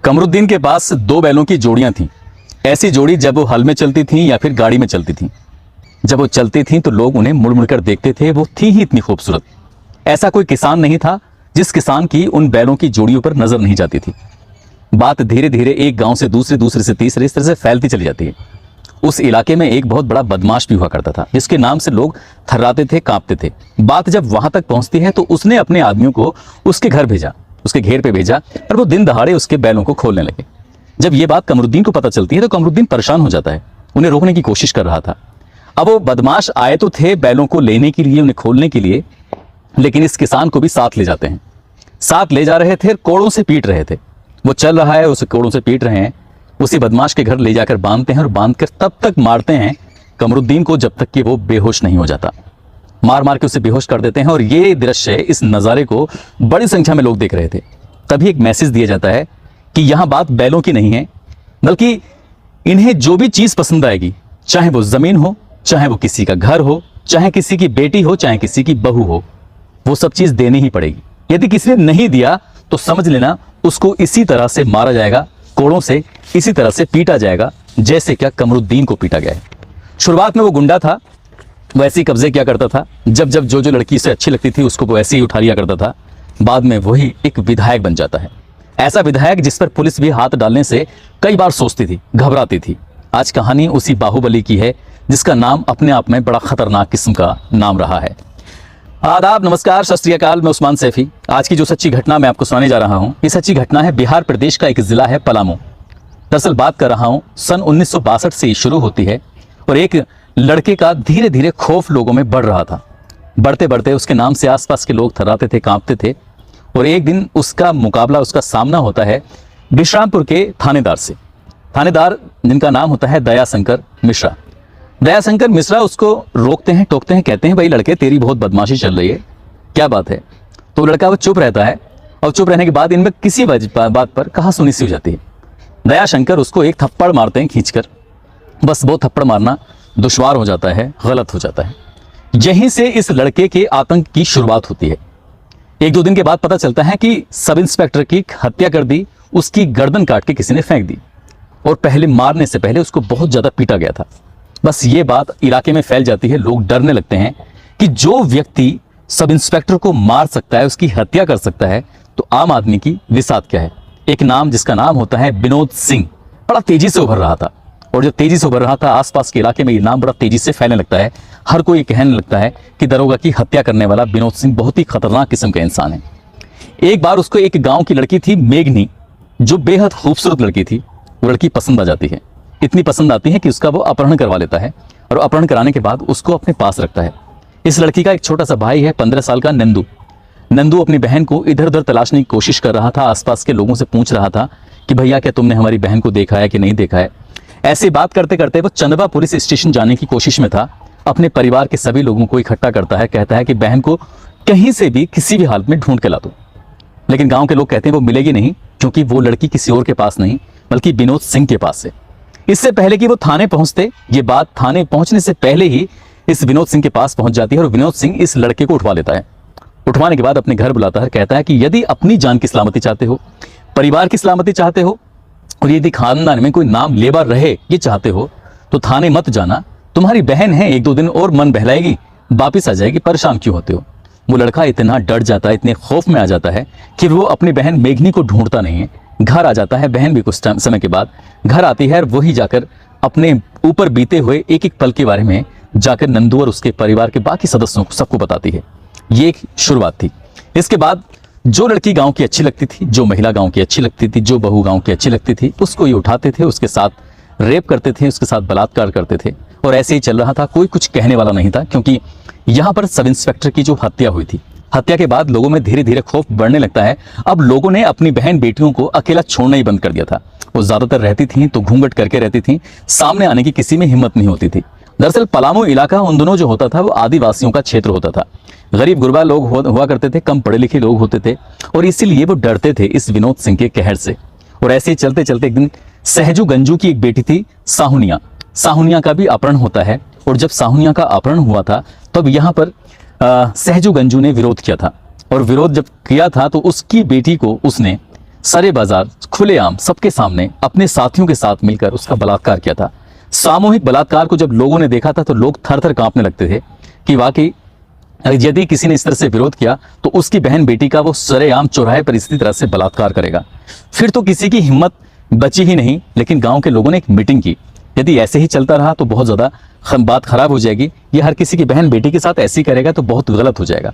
कमरुद्दीन के पास दो बैलों की जोड़ियां थीं। ऐसी जोड़ी जब वो हल में चलती थीं या फिर गाड़ी में चलती थीं। जब वो चलती थीं तो लोग उन्हें मुड़ मुड़ कर देखते थे। वो थी ही इतनी खूबसूरत। ऐसा कोई किसान नहीं था जिस किसान की उन बैलों की जोड़ियों पर नजर नहीं जाती थी। बात धीरे धीरे एक गांव से दूसरे, दूसरे से तीसरे, इस तरह से फैलती चली जाती है। उस इलाके में एक बहुत बड़ा बदमाश भी हुआ करता था जिसके नाम से लोग थर्राते थे, कांपते थे। बात जब वहां तक पहुंचती है तो उसने अपने आदमियों को उसके घर भेजा, उसके घेर पे भेजा और वो दिन दहाड़े उसके बैलों को खोलने लगे। जब ये बात कमरुद्दीन को पता चलती है तो कमरुद्दीन परेशान हो जाता है। उन्हें रोकने की कोशिश कर रहा था। अब वो बदमाश आए तो थे बैलों को लेने के लिए, उन्हें खोलने के लिए, लेकिन इस किसान को भी साथ ले जाते हैं। साथ ले जा रहे थे, कोड़ों से पीट रहे थे। वो चल रहा है, उसे कोड़ों से पीट रहे हैं। उसी बदमाश के घर ले जाकर बांधते हैं और बांधकर तब तक मारते हैं कमरुद्दीन को जब तक कि वो बेहोश नहीं हो जाता। मार मार के उसे बेहोश कर देते हैं। और ये दृश्य, इस नज़ारे को बड़ी संख्या में लोग देख रहे थे। तभी एक मैसेज दिया जाता है कि यहां बात बैलों की नहीं है, बल्कि इन्हें जो भी चीज पसंद आएगी, चाहे वो जमीन हो, चाहे वो किसी का घर हो, चाहे किसी की बेटी हो, चाहे किसी की बहू हो, वो सब चीज देनी ही पड़ेगी। यदि किसी ने नहीं दिया तो समझ लेना उसको इसी तरह से मारा जाएगा, कोड़ों से इसी तरह से पीटा जाएगा जैसे क्या कमरुद्दीन को पीटा गया है। शुरुआत में वो गुंडा था, वैसे ही कब्जे किया करता था। जब जब जो लड़की से अच्छी लगती थी उसको वो ऐसे ही उठा लिया करता था। बाद में वही एक विधायक बन जाता है। ऐसा विधायक जिस पर पुलिस भी हाथ डालने से कई बार सोचती थी, घबराती थी। आज कहानी उसी बाहुबली की है जिसका नाम अपने आप में बड़ा खतरनाक किस्म का नाम रहा है। आदाब, नमस्कार, सत श्री अकाल। मैं उस्मान सैफी। आज की जो सच्ची घटना मैं आपको सुनाने जा रहा हूं, ये सच्ची घटना है बिहार प्रदेश का एक जिला है पलामू। दरअसल बात कर रहा हूं सन 1962 से शुरू होती है और एक लड़के का धीरे धीरे खौफ लोगों में बढ़ रहा था। बढ़ते बढ़ते उसके नाम से आसपास के लोग थर्राते थे, कांपते थे। और एक दिन उसका मुकाबला, उसका सामना होता है विश्रामपुर के थानेदार से। थानेदार जिनका नाम होता है दयाशंकर मिश्रा। दयाशंकर मिश्रा उसको रोकते हैं, टोकते हैं, कहते हैं भाई लड़के तेरी बहुत बदमाशी चल रही है, क्या बात है। तो लड़का वो चुप रहता है और चुप रहने के बाद इनमें किसी बात पर कहासुनी सी हो जाती है। दयाशंकर उसको एक थप्पड़ मारते हैं खींचकर। बस वो थप्पड़ मारना दुश्वार हो जाता है, गलत हो जाता है। यहीं से इस लड़के के आतंक की शुरुआत होती है। एक दो दिन के बाद पता चलता है कि सब इंस्पेक्टर की हत्या कर दी, उसकी गर्दन काट के किसी ने फेंक दी और पहले मारने से पहले उसको बहुत ज्यादा पीटा गया था। बस ये बात इलाके में फैल जाती है। लोग डरने लगते हैं कि जो व्यक्ति सब इंस्पेक्टर को मार सकता है, उसकी हत्या कर सकता है, तो आम आदमी की विसात क्या है। एक नाम जिसका नाम होता है विनोद सिंह बड़ा तेजी से उभर रहा था। और जो तेजी से उभर रहा था, आसपास के इलाके में ये नाम बड़ा तेजी से फैलने लगता है। हर कोई कहने लगता है कि दरोगा की हत्या करने वाला विनोद सिंह बहुत ही खतरनाक किस्म का इंसान है। एक बार उसको एक गांव की लड़की थी मेघनी, जो बेहद खूबसूरत लड़की थी। वो लड़की पसंद आ जाती है, इतनी पसंद आती है कि उसका वो अपहरण करवा लेता है और अपहरण कराने के बाद उसको अपने पास रखता है। इस लड़की का एक छोटा सा भाई है, 15 साल का नंदू। नंदू अपनी बहन को इधर उधर तलाशने की कोशिश कर रहा था। आसपास के लोगों से पूछ रहा था कि भैया क्या तुमने हमारी बहन को देखा है कि नहीं देखा है। ऐसी बात करते करते वो चंदवा पुलिस स्टेशन जाने की कोशिश में था। अपने परिवार के सभी लोगों को इकट्ठा करता है, कहता है कि बहन को कहीं से भी किसी भी हालत में ढूंढ के ला दो। लेकिन गांव के लोग कहते हैं वो मिलेगी नहीं, क्योंकि वो लड़की किसी और के पास नहीं बल्कि विनोद सिंह के पास है। इससे पहले कि वो थाने पहुंचते, ये बात थाने पहुंचने से पहले ही इस विनोद सिंह के पास पहुंच जाती है और विनोद सिंह इस लड़के को उठवा लेता है। उठवाने के बाद अपने घर बुलाता है, कहता है कि यदि अपनी जान की सलामती चाहते हो, परिवार की सलामती चाहते हो और यदि खानदान में कोई नाम लेवा रहे ये चाहते हो, तो थाने मत जाना। तुम्हारी बहन है, एक दो दिन और मन बहलाएगी, वापिस आ जाएगी, परेशान क्यों होते हो। वो लड़का इतना डर जाता है, इतने खौफ में आ जाता है कि वो अपनी बहन मेघनी को ढूंढता नहीं है। घर आ जाता है। बहन भी कुछ समय के बाद घर आती है और वही जाकर अपने ऊपर बीते हुए एक एक पल के बारे में जाकर नंदू और उसके परिवार के बाकी सदस्यों को सबको बताती है। ये एक शुरुआत थी। इसके बाद जो लड़की गांव की अच्छी लगती थी, जो महिला गांव की अच्छी लगती थी, जो बहू गांव की अच्छी लगती थी, उसको ये उठाते थे, उसके साथ रेप करते थे, उसके साथ बलात्कार करते थे। और ऐसे ही चल रहा था। कोई कुछ कहने वाला नहीं था, क्योंकि यहाँ पर सब इंस्पेक्टर की जो हत्या हुई थी, हत्या के बाद लोगों में धीरे धीरे खौफ बढ़ने लगता है। अब लोगों ने अपनी बहन बेटियों को अकेला छोड़ना ही बंद कर दिया था। वो ज्यादातर रहती थी तो घूंघट करके रहती थी, सामने आने की किसी में हिम्मत नहीं होती थी। दरअसल पलामू इलाका उन दोनों जो होता था वो आदिवासियों का क्षेत्र होता था। गरीब गुरबा लोग हुआ करते थे, कम पढ़े लिखे लोग होते थे और इसीलिए वो डरते थे इस विनोद सिंह के कहर से। और ऐसे ही चलते चलते एक दिन सहजू गंजू की एक बेटी थी साहुनिया, साहुनिया का भी अपहरण होता है। और जब साहुनिया का अपहरण हुआ था तब यहाँ पर सहजू गंजू ने विरोध किया था। और विरोध जब किया था तो उसकी बेटी को उसने सरे बाजार खुलेआम सबके सामने अपने साथियों के साथ मिलकर उसका बलात्कार किया था। सामूहिक बलात्कार को जब लोगों ने देखा था तो लोग थर थर कांपने लगते थे कि वाकई यदि किसी ने इस तरह से विरोध किया तो उसकी बहन बेटी का वो सरेआम चौराहे पर इसी तरह से बलात्कार करेगा। फिर तो किसी की हिम्मत बची ही नहीं, लेकिन गांव के लोगों ने एक मीटिंग की। यदि ऐसे ही चलता रहा तो बहुत ज्यादा बात खराब हो जाएगी, ये हर किसी की बहन बेटी के साथ ऐसे ही करेगा तो बहुत गलत हो जाएगा।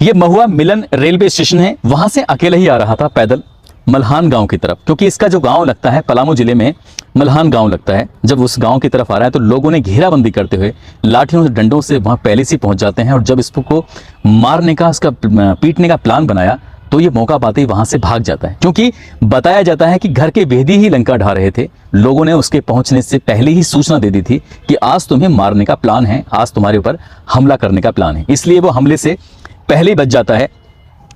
ये महुआ मिलन रेलवे स्टेशन है, वहां से अकेले ही आ रहा था पैदल मल्हान गांव की तरफ, क्योंकि इसका जो गांव लगता है पलामू जिले में मल्हान गांव लगता है। जब उस गांव की तरफ आ रहा है तो लोगों ने घेराबंदी करते हुए लाठियों से डंडों से वहां पहले से पहुंच जाते हैं, और जब इसको मारने का, इसका पीटने का प्लान बनाया तो ये मौका पाते ही वहां से भाग जाता है, क्योंकि बताया जाता है कि घर के वेदी ही लंका ढा रहे थे। लोगों ने उसके पहुंचने से पहले ही सूचना दे दी थी कि आज तुम्हें मारने का प्लान है, आज तुम्हारे ऊपर हमला करने का प्लान है। इसलिए वो हमले से पहले ही बच जाता है।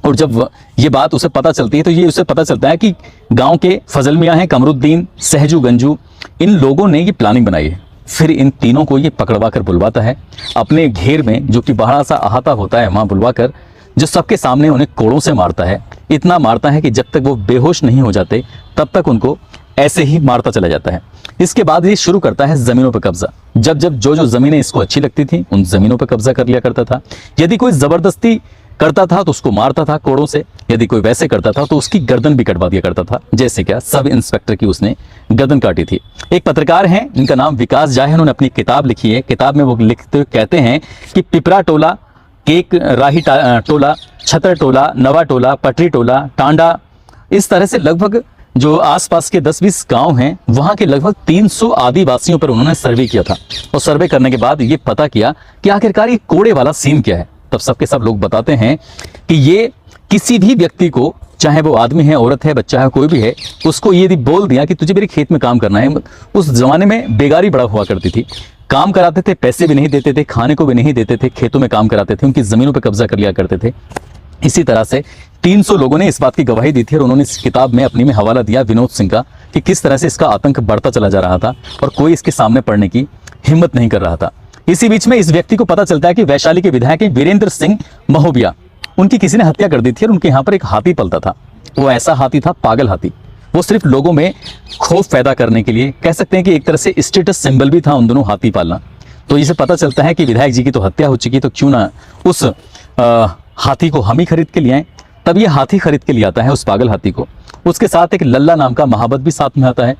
और जब ये बात उसे पता चलती है तो ये उसे पता चलता है कि गांव के फजल मियां हैं, कमरुद्दीन, सहजू, गंजू, इन लोगों ने ये प्लानिंग बनाई है। फिर इन तीनों को ये पकड़वा कर बुलवाता है अपने घेर में, जो कि बड़ा सा अहाता होता है, वहां बुलवा कर जो सबके सामने उन्हें कोड़ों से मारता है। इतना मारता है कि जब तक वो बेहोश नहीं हो जाते तब तक उनको ऐसे ही मारता चला जाता है। इसके बाद ये शुरू करता है जमीनों पर कब्जा। जब जब जो जमीनें इसको अच्छी लगती थी उन जमीनों पर कब्जा कर लिया करता था। यदि कोई जबरदस्ती करता था तो उसको मारता था कोड़ों से, यदि कोई वैसे करता था तो उसकी गर्दन भी कटवा दिया करता था। जैसे क्या सब इंस्पेक्टर की उसने गर्दन काटी थी। एक पत्रकार हैं जिनका नाम विकास झा है, उन्होंने अपनी किताब लिखी है। किताब में वो लिखते हुए कहते हैं कि पिपरा टोला, केक राही टोला, छतर टोला, नवा टोला, पटरी टोला, टांडा, इस तरह से लगभग जो आसपास के 10-20 गांव हैं वहां के लगभग 300 आदिवासियों पर उन्होंने सर्वे किया था। और सर्वे करने के बाद ये पता किया कि आखिरकार ये कोड़े वाला सीन क्या है। तब सबके सब लोग बताते हैं कि ये किसी भी व्यक्ति को, चाहे वो आदमी है, औरत है, बच्चा है, कोई भी है, उसको ये यदि बोल दिया कि तुझे मेरे खेत में काम करना है। उस जमाने में बेगारी बड़ा हुआ करती थी, काम कराते थे, पैसे भी नहीं देते थे, खाने को भी नहीं देते थे, खेतों में काम कराते थे, उनकी जमीनों पर कब्जा कर लिया करते थे। इसी तरह से 300 लोगों ने इस बात की गवाही दी थी और उन्होंने इस किताब में अपनी में हवाला दिया विनोद सिंह का कि किस तरह से इसका आतंक बढ़ता चला जा रहा था और कोई इसके सामने पड़ने की हिम्मत नहीं कर रहा था। इसी बीच में इस व्यक्ति को पता चलता है कि वैशाली के विधायक वीरेंद्र सिंह महोबिया, उनकी किसी ने हत्या कर दी थी और उनके यहाँ पर एक हाथी पलता था। वो ऐसा हाथी था, पागल हाथी। वो सिर्फ लोगों में खौफ पैदा करने के लिए, कह सकते हैं कि एक तरह से स्टेटस सिंबल भी था उन दोनों हाथी पालना। तो इसे पता चलता है कि विधायक जी की तो हत्या हो चुकी, तो क्यों ना उस हाथी को हम ही खरीद के लिए आए। तब ये हाथी खरीद के लिए आता है, उस पागल हाथी को। उसके साथ एक लल्ला नाम का महाबत भी साथ में आता है।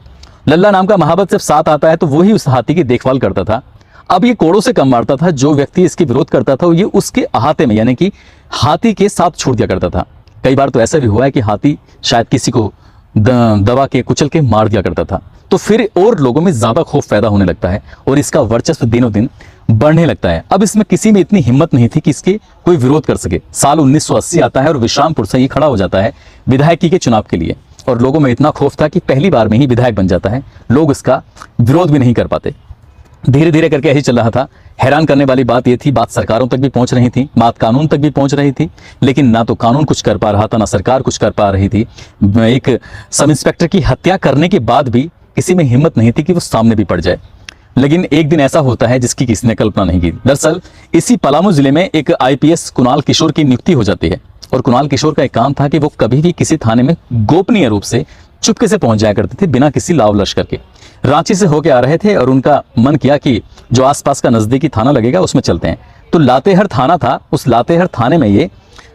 लल्ला नाम का महाबत जब साथ आता है तो वही उस हाथी की देखभाल करता था। अब ये कोड़ों से कम मारता था, जो व्यक्ति इसके विरोध करता था ये उसके अहाते में, यानी कि हाथी के साथ छोड़ दिया करता था। कई बार तो ऐसा भी हुआ है कि हाथी शायद किसी को दबा के कुचल के मार दिया करता था। तो फिर और लोगों में ज्यादा खौफ पैदा होने लगता है और इसका वर्चस्व दिनों दिन बढ़ने लगता है। अब इसमें किसी में इतनी हिम्मत नहीं थी कि इसके कोई विरोध कर सके। साल 1980 आता है और विश्रामपुर से ये खड़ा हो जाता है विधायकी के चुनाव के लिए, और लोगों में इतना खौफ था कि पहली बार में ही विधायक बन जाता है। लोग इसका विरोध भी नहीं कर पाते। धीरे धीरे करके यही चल रहा था। हैरान करने वाली बात यह थी, बात सरकारों तक भी पहुंच रही थी, बात कानून तक भी पहुंच रही थी, लेकिन ना तो कानून कुछ कर पा रहा था, ना सरकार कुछ कर पा रही थी। एक सब इंस्पेक्टर की हत्या करने के बाद भी किसी में हिम्मत नहीं थी कि वो सामने भी पड़ जाए। लेकिन एक दिन ऐसा होता है जिसकी किसी ने कल्पना नहीं की। दरअसल इसी पलामू जिले में एक IPS कुणाल किशोर की नियुक्ति हो जाती है, और कुणाल किशोर का एक काम था कि वो कभी भी किसी थाने में गोपनीय रूप से चुपके से पहुंच जाया करते थे, बिना किसी लाव लश्कर के। रांची से होके आ रहे थे और उनका मन किया कि जो आसपास का नजदीकी थाना लगेगा उसमें चलते हैं। तो लातेहर थाना था, उस लातेहर थाने में ये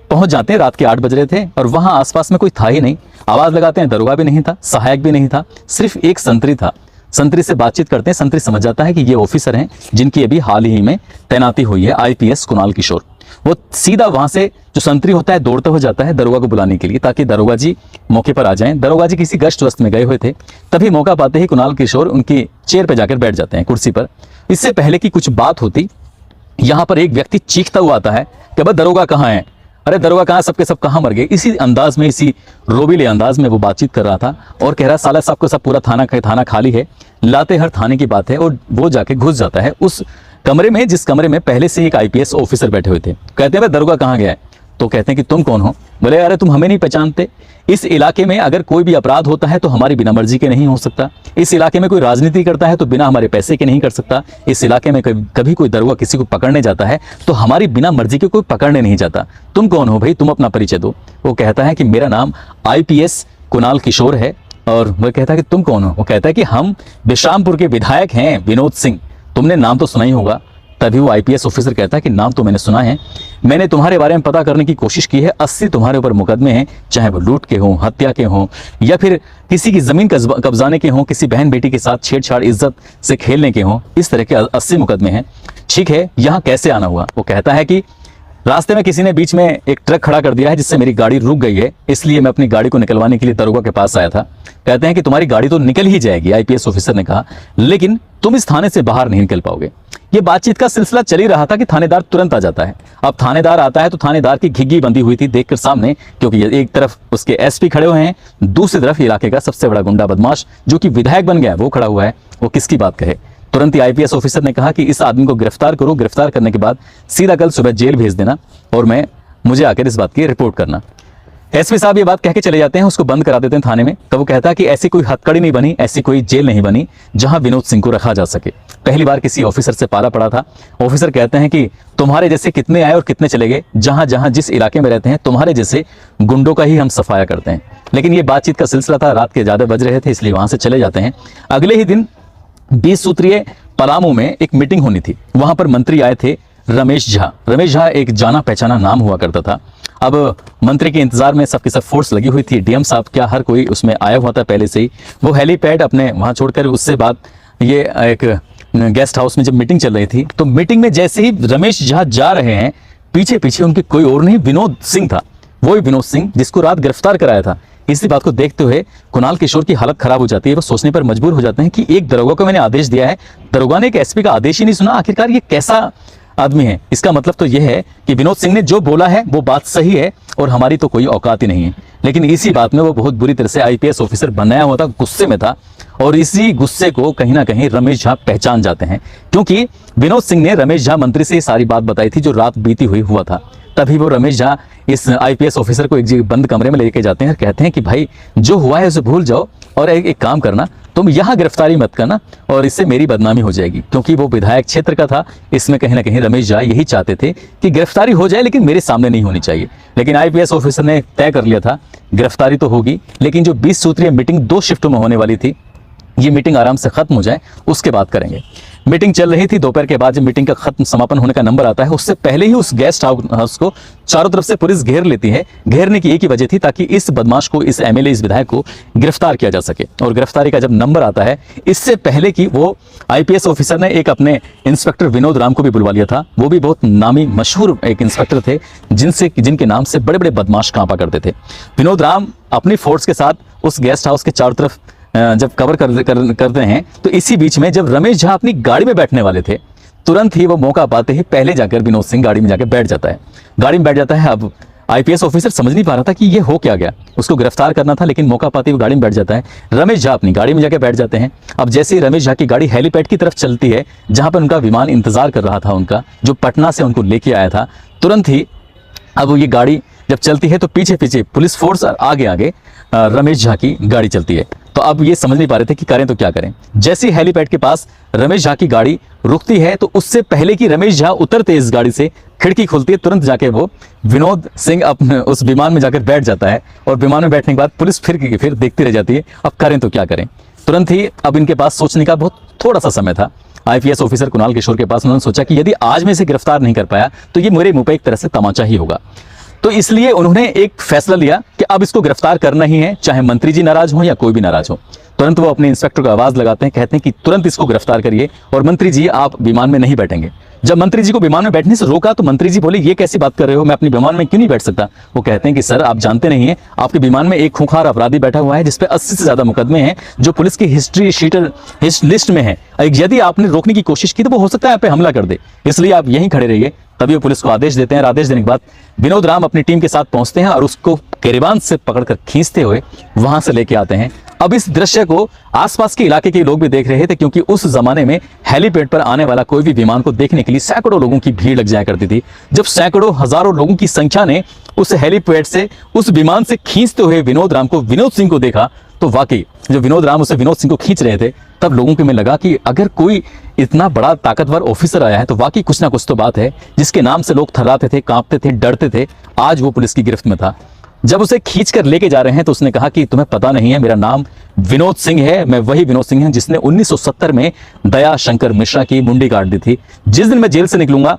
पहुंच जाते हैं। रात के 8 बज रहे थे और वहां आसपास में कोई था ही नहीं। आवाज लगाते हैं, दरोगा भी नहीं था, सहायक भी नहीं था, सिर्फ एक संतरी था। संतरी से बातचीत करते हैं, संतरी समझ जाता है कि ये ऑफिसर हैं जिनकी अभी हाल ही में तैनाती हुई है, IPS कुणाल किशोर। वो सीधा वहां से जो संतरी होता है दौड़ता हुआ जाता है दरोगा को बुलाने के लिए, ताकि दरोगा जी मौके पर आ जाएं। दरोगा जी किसी गश्त वस्त में गए हुए थे, तभी मौका पाते ही कुणाल किशोर उनकी चेयर पे जाकर बैठ जाते हैं, कुर्सी पर। इससे पहले कि कुछ बात होती, यहाँ पर एक व्यक्ति चीखता हुआ आता है कि भाई दरोगा कहाँ है, अरे दरोगा कहाँ, सबके सब कहाँ मर गए। इसी अंदाज में, इसी रोबीले अंदाज में वो बातचीत कर रहा था और कह रहा साला सबको सब पूरा थाना खाली है। लातेहर थाने की बात है। और वो जाके घुस जाता है उस कमरे में जिस कमरे में पहले से एक IPS ऑफिसर बैठे हुए थे। कहते हैं भाई दरोगा कहाँ गया है? तो कहते हैं कि तुम कौन हो? बोले अरे तुम हमें नहीं पहचानते, इस इलाके में अगर कोई भी अपराध होता है तो हमारी बिना मर्जी के नहीं हो सकता, इस इलाके में कोई राजनीति करता है तो बिना हमारे पैसे के नहीं कर सकता, इस इलाके में कभी कोई दरोगा किसी को पकड़ने जाता है तो हमारी बिना मर्जी के कोई पकड़ने नहीं जाता। तुम कौन हो भाई, तुम अपना परिचय दो। वो कहता है कि मेरा नाम IPS कुणाल किशोर है और वह कहता है कि तुम कौन हो। वो कहता है कि हम बिश्रामपुर के विधायक हैं विनोद सिंह, तुमने नाम तो सुना ही होगा। तभी वो आईपीएस ऑफिसर कहता है कि नाम तो मैंने सुना है, मैंने तुम्हारे बारे में पता करने की कोशिश की है, 80 तुम्हारे ऊपर मुकदमे हैं, चाहे वो लूट के हों, हत्या के हों, या फिर किसी की जमीन कब्जाने के हों, किसी बहन बेटी के साथ छेड़छाड़ इज्जत से खेलने के हों, इस तरह के 80 मुकदमे हैं। ठीक है, यहाँ कैसे आना हुआ? वो कहता है कि रास्ते में किसी ने बीच में एक ट्रक खड़ा कर दिया है जिससे मेरी गाड़ी रुक गई है, इसलिए मैं अपनी गाड़ी को निकलवाने के लिए दरोगा के पास आया था। कहते हैं कि तुम्हारी गाड़ी तो निकल ही जाएगी, आईपीएस ऑफिसर ने कहा, लेकिन तुम इस थाने से बाहर नहीं निकल पाओगे। ये बातचीत का सिलसिला चल ही रहा था कि थानेदार तुरंत आ जाता है। अब थानेदार आता है तो थानेदार की घिग्गी बंधी हुई थी देखकर सामने, क्योंकि एक तरफ उसके एसपी खड़े हुए हैं, दूसरी तरफ इलाके का सबसे बड़ा गुंडा बदमाश जो कि विधायक बन गया वो खड़ा हुआ है। वो किसकी बात कहे? तुरंत ही आईपीएस ऑफिसर ने कहा कि इस आदमी को गिरफ्तार करो, गिरफ्तार करने के बाद सीधा कल सुबह जेल भेज देना और मुझे आकर इस बात की रिपोर्ट करना। एसपी साहब ये बात कह के चले जाते हैं, उसको बंद करा देते हैं थाने में। तो वो कहता है कि ऐसी कोई हथकड़ी नहीं बनी, ऐसी कोई जेल नहीं बनी जहां विनोद सिंह को रखा जा सके। पहली बार किसी ऑफिसर से पाला पड़ा था। ऑफिसर कहते हैं कि तुम्हारे जैसे कितने आए और कितने चले गए, जहां जहां जिस इलाके में रहते हैं तुम्हारे जैसे गुंडों का ही हम सफाया करते हैं। लेकिन ये बातचीत का सिलसिला था, रात के ज्यादा बज रहे थे, इसलिए वहां से चले जाते हैं। अगले ही दिन 20 सूत्रीय पलामू में एक मीटिंग होनी थी। वहां पर मंत्री आए थे रमेश झा। रमेश झा एक जाना पहचाना नाम हुआ करता था। अब मंत्री के इंतजार में सबके सब फोर्स लगी हुई थी, डीएम साहब क्या हर कोई उसमें आया हुआ था पहले से ही। वो हेलीपैड अपने वहां छोड़कर उससे बाद ये एक गेस्ट हाउस में जब मीटिंग चल रही थी, तो मीटिंग में जैसे ही रमेश झा जा रहे हैं, पीछे पीछे उनके कोई और नहीं विनोद सिंह था। वही विनोद सिंह जिसको रात गिरफ्तार कराया था। इसी बात को देखते हुए कुणाल किशोर की हालत खराब हो जाती है। वो सोचने पर मजबूर हो जाते हैं कि एक दरोगा को मैंने आदेश दिया है, दरोगा ने एक एसपी का आदेश ही नहीं सुना, आखिरकार ये कैसा आदमी है? इसका मतलब तो यह है कि विनोद सिंह ने जो बोला है वो बात सही है और हमारी तो कोई औकात ही नहीं है। लेकिन इसी बात में वो बहुत बुरी तरह से आईपीएस ऑफिसर बनाया हुआ था, गुस्से में था, और इसी गुस्से को कहीं ना कहीं रमेश झा पहचान जाते हैं, क्योंकि विनोद सिंह ने रमेश झा मंत्री से सारी बात बताई थी जो रात बीती हुई हुआ था। तभी वो रमेश झा इस आईपीएस ऑफिसर को एक जगह बंद कमरे में लेके जाते हैं और कहते हैं कि भाई जो हुआ है उसे भूल जाओ और एक काम करना, तुम यहाँ गिरफ्तारी मत करना और इससे मेरी बदनामी हो जाएगी। क्योंकि वो विधायक क्षेत्र का था, इसमें कहीं ना कहीं रमेश झा यही चाहते थे कि गिरफ्तारी हो जाए लेकिन मेरे सामने नहीं होनी चाहिए। लेकिन आईपीएस ऑफिसर ने तय कर लिया था गिरफ्तारी तो होगी, लेकिन जो 20 सूत्रीय मीटिंग 2 शिफ्टों में होने वाली थी, ये मीटिंग आराम से खत्म हो जाए उसके बाद करेंगे। मीटिंग चल रही थी, दोपहर के बाद जब मीटिंग का खत्म समापन होने का नंबर आता है, उससे पहले ही उस गेस्ट हाउस को चारों तरफ से पुलिस घेर लेती है। घेरने की एक ही वजह थी ताकि इस बदमाश को, इस एमएलए, इस विधायक को गिरफ्तार किया जा सके। और गिरफ्तारी का जब नंबर आता है, इससे पहले कि वो आईपीएस ऑफिसर ने एक अपने इंस्पेक्टर विनोद राम को भी बुलवा लिया था। वो भी बहुत नामी मशहूर एक इंस्पेक्टर थे जिनके नाम से बड़े बड़े बदमाश कांपा करते थे। विनोद राम अपनी फोर्स के साथ उस गेस्ट हाउस के चारों तरफ जब कवर करते हैं, तो इसी बीच में जब रमेश झा अपनी गाड़ी में बैठने वाले थे, तुरंत ही वो मौका पाते ही पहले जाकर विनोद सिंह गाड़ी में जाकर बैठ जाता है। गाड़ी में बैठ जाता है। अब आईपीएस ऑफिसर समझ नहीं पा रहा था कि ये हो क्या गया, उसको गिरफ्तार करना था लेकिन मौका पाते ही वो गाड़ी में बैठ जाता है। रमेश झा अपनी गाड़ी में जाकर बैठ जाते हैं। अब जैसे ही रमेश झा की गाड़ी हेलीपैड की तरफ चलती है, जहां पर उनका विमान इंतजार कर रहा था, उनका जो पटना से उनको लेके आया था, तुरंत ही अब ये गाड़ी जब चलती है तो पीछे पीछे पुलिस फोर्स और आगे आगे रमेश झा की गाड़ी चलती है। तो अब ये समझ नहीं पा रहे थे कि करें तो क्या करें। जैसे ही हेलीपैड के पास रमेश झा की गाड़ी रुकती है, तो उससे पहले कि रमेश झा उतरते इस गाड़ी से, खिड़की खुलती है, तुरंत जाके वो विनोद सिंह अपने उस विमान में जाकर बैठ जाता है। और विमान में बैठने के बाद पुलिस फिर देखती रह जाती है, अब करें तो क्या करें। तुरंत ही अब इनके पास सोचने का बहुत थोड़ा सा समय था। आईपीएस ऑफिसर कुणाल किशोर के पास उन्होंने सोचा कि यदि आज में से गिरफ्तार नहीं कर पाया तो ये मेरे मुंह पे एक तरह से तमाचा ही होगा। तो इसलिए उन्होंने एक फैसला लिया कि अब इसको गिरफ्तार करना ही है, चाहे मंत्री जी नाराज हो या कोई भी नाराज हो। तुरंत वो अपने इंस्पेक्टर को आवाज लगाते हैं, कहते हैं कि तुरंत इसको गिरफ्तार करिए और मंत्री जी आप विमान में नहीं बैठेंगे। जब मंत्री जी को विमान में बैठने से रोका तो मंत्री जी बोले ये कैसी बात कर रहे हो, मैं अपने विमान में क्यों नहीं बैठ सकता। वो कहते हैं कि सर आप जानते नहीं है, आपके विमान में एक खूंखार अपराधी बैठा हुआ है जिसपे 80 से ज्यादा मुकदमे हैं, जो पुलिस की हिस्ट्री शीटर लिस्ट में है। यदि आपने रोकने की कोशिश की तो वो हो सकता है आप पे हमला कर दे, इसलिए आप यहीं खड़े रहिए। तभी वो पुलिस को आदेश देते हैं। आदेश देने के बाद विनोद राम अपनी टीम के साथ पहुंचते हैं और उसको गिरबान से पकड़कर खींचते हुए वहां से लेके आते हैं। अब इस दृश्य को आसपास के इलाके के लोग भी देख रहे थे, क्योंकि उस जमाने में हेलीपैड पर आने वाला कोई भी विमान को देखने के लिए सैकड़ों लोगों की भीड़ लग जाया करती थी। जब सैकड़ों हजारों लोगों की संख्या ने उस हेलीपैड से, उस विमान से खींचते हुए विनोद राम को, विनोद सिंह को देखा, तो वाकई जो विनोद राम उसे विनोद सिंह को खींच रहे थे, तब लोगों के में लगा कि अगर कोई इतना बड़ा ताकतवर ऑफिसर आया है तो वाकई कुछ ना कुछ तो बात है, जिसके नाम से लोग थर्राते थे, कांपते थे, डरते थे। आज वो पुलिस की गिरफ्त में था। जब उसे खींच कर लेके जा रहे हैं तो उसने कहा कि तुम्हें पता नहीं है, मेरा नाम विनोद सिंह है, मैं वही विनोद सिंह हूं जिसने 1970 में दया शंकर मिश्रा की मुंडी काट दी थी। जिस दिन मैं जेल से निकलूंगा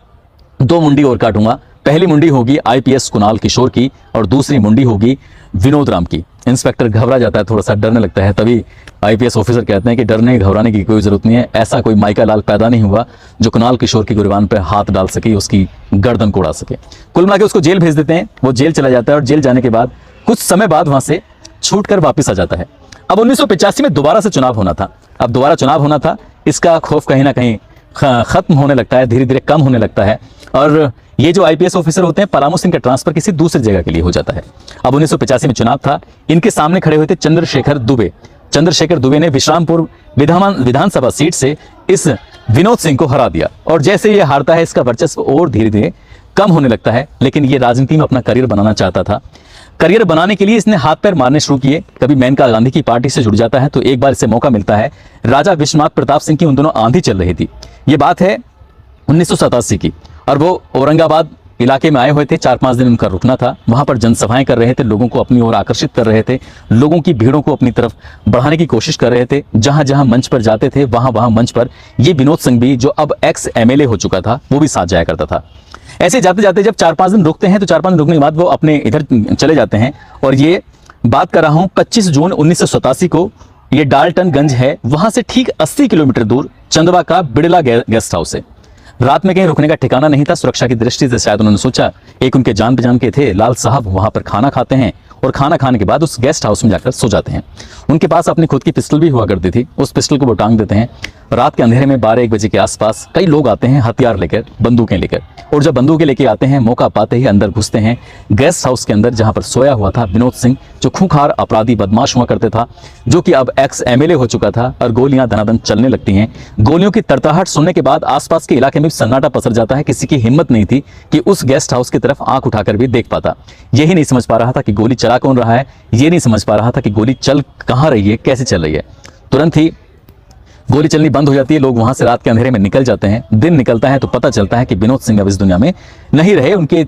2 मुंडी और काटूंगा। पहली मुंडी होगी आईपीएस कुणाल किशोर की और दूसरी मुंडी होगी विनोद राम की। इंस्पेक्टर घबरा जाता है, थोड़ा सा डरने लगता है। तभी आईपीएस ऑफिसर कहते हैं कि डरने घबराने की कोई जरूरत नहीं है, ऐसा कोई माइका लाल पैदा नहीं हुआ जो कुणाल किशोर की गिरबान पर हाथ डाल सके, उसकी गर्दन को उड़ा सके। कुल मिला के उसको जेल भेज देते हैं। वो जेल चला जाता है और जेल जाने के बाद कुछ समय बाद वहां से छूट कर वापिस आ जाता है। अब 1985 में दोबारा से चुनाव होना था। अब दोबारा चुनाव होना था, इसका खौफ कहीं ना कहीं खत्म होने लगता है, धीरे धीरे कम होने लगता है। और ये जो आईपीएस ऑफिसर होते हैं, परामो सिंह का ट्रांसफर किसी दूसरी जगह के लिए हो जाता है। अब 1985 में चुनाव था। इनके सामने खड़े हुए थे चंद्रशेखर दुबे। चंद्रशेखर दुबे ने विश्रामपुर विधानसभा सीट से इस विनोद सिंह को हरा दिया। और जैसे ये हारता है, इसका वर्चस्व और धीरे धीरे कम होने लगता है। लेकिन ये राजनीति में अपना करियर बनाना चाहता था। करियर बनाने के लिए इसने हाथ पैर मारने शुरू किए। कभी मेनका गांधी की पार्टी से जुड़ जाता है तो एक बार इसे मौका मिलता है। राजा विश्वनाथ प्रताप सिंह की उन दोनों आंधी चल रही थी। ये बात है 1987 की, और वो औरंगाबाद इलाके में आए हुए थे। 4-5 दिन उनका रुकना था। वहां पर जनसभाएं कर रहे थे, लोगों को अपनी ओर आकर्षित कर रहे थे, लोगों की भीड़ों को अपनी तरफ बढ़ाने की कोशिश कर रहे थे। जहां जहां मंच पर जाते थे वहां मंच पर ये विनोद सिंह भी, जो अब एक्स एमएलए हो चुका था, वो भी साथ जाया करता था। ऐसे जाते जाते जब 4-5 दिन रुकते हैं तो 4-5 दिन रुकने के बाद वो अपने इधर चले जाते हैं। और ये बात कर रहा हूं 25 जून 1987 को। ये डाल्टनगंज है, वहां से ठीक 80 किलोमीटर दूर चंदवा का बिड़ला गेस्ट हाउस है। रात में कहीं रुकने का ठिकाना नहीं था। सुरक्षा की दृष्टि से शायद उन्होंने सोचा, एक उनके जान पहचान के थे लाल साहब, वहां पर खाना खाते हैं और खाना खाने के बाद उस गेस्ट हाउस में जाकर सो जाते हैं। उनके पास अपनी खुद की पिस्टल भी हुआ करती थी। उस पिस्टल को वो टांग देते हैं। रात के अंधेरे में 12-1 बजे के आसपास कई लोग आते हैं हथियार लेकर, बंदूकें लेकर। और जब बंदूकें लेके आते हैं, मौका पाते ही अंदर घुसते हैं गेस्ट हाउस के अंदर, जहां पर सोया हुआ था विनोद सिंह, जो खूंखार अपराधी बदमाश हुआ करते था, जो कि अब एक्स एमएलए हो चुका था। और गोलियां धनाधन चलने लगती हैं। गोलियों की तड़तड़ाहट सुनने के बाद आसपास के इलाके में सन्नाटा पसर जाता है। किसी की हिम्मत नहीं थी कि उस गेस्ट हाउस की तरफ आंख उठाकर भी देख पाता। यही नहीं समझ पा रहा था कि गोली चला कौन रहा है, ये नहीं समझ पा रहा था कि गोली चल कहां रही है, कैसे चल रही है। तुरंत ही गोली चलनी बंद हो जाती है। लोग वहां से रात के अंधेरे में निकल जाते हैं। दिन निकलता है तो पता चलता है कि विनोद सिंह अब इस दुनिया में नहीं रहे। उनके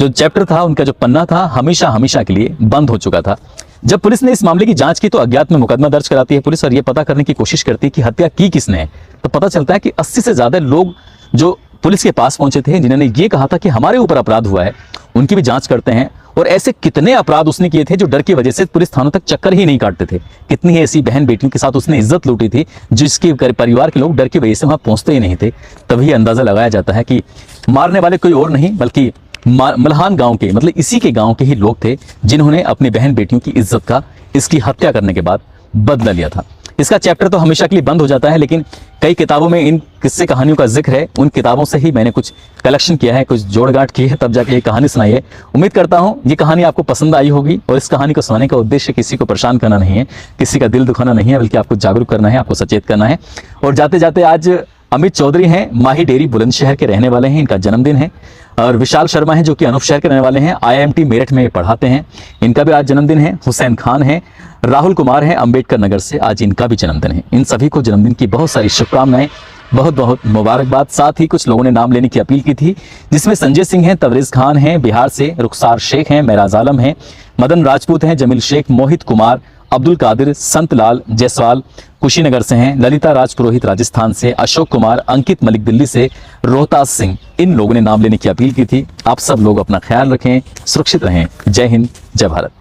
जो चैप्टर था, उनका जो पन्ना था, हमेशा हमेशा के लिए बंद हो चुका था। जब पुलिस ने इस मामले की जांच की तो अज्ञात में मुकदमा दर्ज कराती है पुलिस, और यह पता करने की कोशिश करती है कि हत्या की किसने है। तो पता चलता है कि 80 से ज्यादा लोग जो पुलिस के पास पहुंचे थे, जिन्होंने ये कहा था कि हमारे ऊपर अपराध हुआ है, उनकी भी जांच करते हैं। और ऐसे कितने अपराध उसने किए थे जो डर की वजह से पुलिस थानों तक चक्कर ही नहीं काटते थे। कितनी ऐसी बहन बेटियों के साथ उसने इज्जत लूटी थी जिसके परिवार के लोग डर की वजह से वहां पहुंचते ही नहीं थे। तभी अंदाजा लगाया जाता है कि मारने वाले कोई और नहीं बल्कि मल्हान गांव के, मतलब इसी के गांव के ही लोग थे, जिन्होंने अपनी बहन बेटियों की इज्जत का इसकी हत्या करने के बाद बदला लिया था। इसका चैप्टर तो हमेशा के लिए बंद हो जाता है, लेकिन कई किताबों में इन किस्से कहानियों का जिक्र है। उन किताबों से ही मैंने कुछ कलेक्शन किया है, कुछ जोड़गांठ की है, तब जाके ये कहानी सुनाई है। उम्मीद करता हूं ये कहानी आपको पसंद आई होगी। और इस कहानी को सुनाने का उद्देश्य किसी को परेशान करना नहीं है, किसी का दिल दुखाना नहीं है, बल्कि आपको जागरूक करना है, आपको सचेत करना है। और जाते जाते आज अमित चौधरी हैं, माही डेरी बुलंदशहर के रहने वाले हैं, इनका जन्मदिन है। और विशाल शर्मा हैं जो कि अनूप शहर के रहने वाले हैं, IIMT मेरठ में पढ़ाते हैं, इनका भी आज जन्मदिन है। हुसैन खान है, राहुल कुमार है अंबेडकर नगर से, आज इनका भी जन्मदिन है। इन सभी को जन्मदिन की बहुत सारी शुभकामनाएं, बहुत बहुत मुबारकबाद। साथ ही कुछ लोगों ने नाम लेने की अपील की थी, जिसमें संजय सिंह हैं, तबरेज खान हैं बिहार से, रुखसार शेख हैं, मेराज आलम हैं, मदन राजपूत हैं, जमील शेख, मोहित कुमार, अब्दुल कादिर, संतलाल जायसवाल कुशीनगर से हैं, ललिता राजपुरोहित राजस्थान से, अशोक कुमार, अंकित मलिक दिल्ली से, रोहतास सिंह, इन लोगों ने नाम लेने की अपील की थी। आप सब लोग अपना ख्याल रखें, सुरक्षित रहें। जय हिंद, जय भारत।